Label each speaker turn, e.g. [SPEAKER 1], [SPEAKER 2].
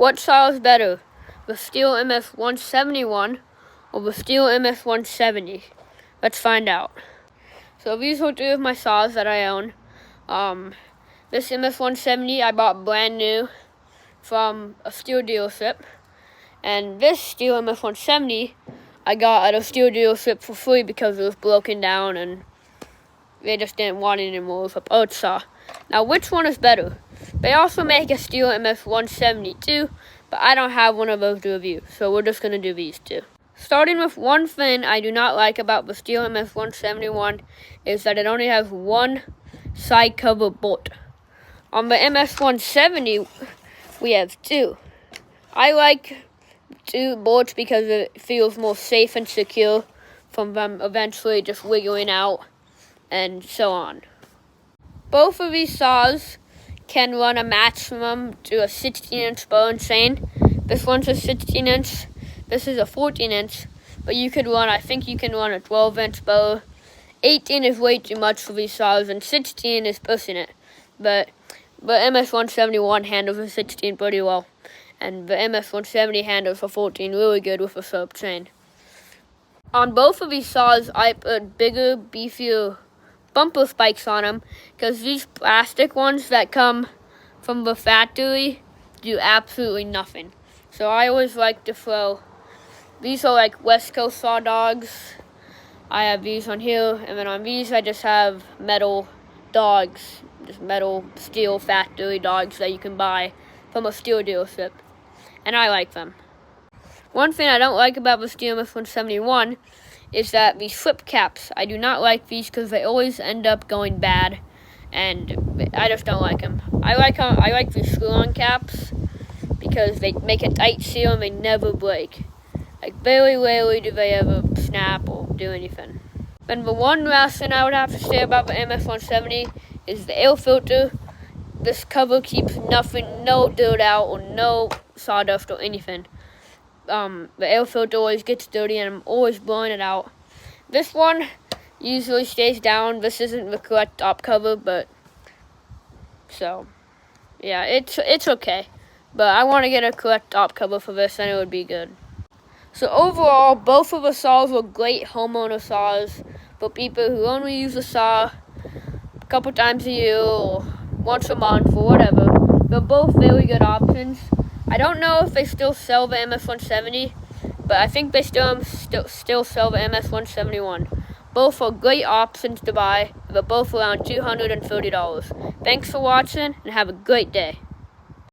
[SPEAKER 1] What saw is better, the Stihl ms171 or the Stihl ms170? Let's find out. So these are three of my saws that I own. This ms170 I bought brand new from a Stihl dealership. And this Stihl ms170 I got at a Stihl dealership for free because it was broken down and they just didn't want it anymore. It was an old saw. Now, which one is better? They also make a Stihl ms170 too, but I don't have one of those to review, so we're just going to do these two. Starting with one thing I do not like about the Stihl ms171 is that it only has one side cover bolt. On the ms170, we have two. I like two bolts because it feels more safe and secure from them eventually just wiggling out and so on. Both of these saws can run a maximum to a 16-inch bow and chain. This one's a 16-inch, this is a 14-inch, but you could run, I think you can run a 12-inch bow. 18 is way too much for these saws, and 16 is pushing it. But ms171 handles a 16 pretty well, and the ms170 handles a 14 really good with a sharp chain. On both of these saws, I put bigger, beefier bumper spikes on them because these plastic ones that come from the factory do absolutely nothing. So I always like to throw, these are like West Coast saw dogs. I have these on here, and then on these I just have metal dogs, just metal Stihl factory dogs that you can buy from a Stihl dealership, and I like them. One thing I don't like about the Stihl ms171 is that these flip caps, I do not like these because they always end up going bad, and I just don't like them. I like these screw-on caps because they make a tight seal and they never break. Like, very rarely do they ever snap or do anything. Then the one last thing I would have to say about the ms170 is the air filter. This cover keeps nothing, no dirt out or no sawdust or anything. The air filter always gets dirty and I'm always blowing it out. This one usually stays down. This isn't the correct top cover, but so yeah, it's okay. But I want to get a correct top cover for this and it would be good. So overall, both of the saws were great homeowner saws for people who only use a saw a couple times a year or once a month or whatever. They're both very good options. I don't know if they still sell the ms170, but I think they still sell the ms171. Both are great options to buy. They're both around $230. Thanks for watching and have a great day.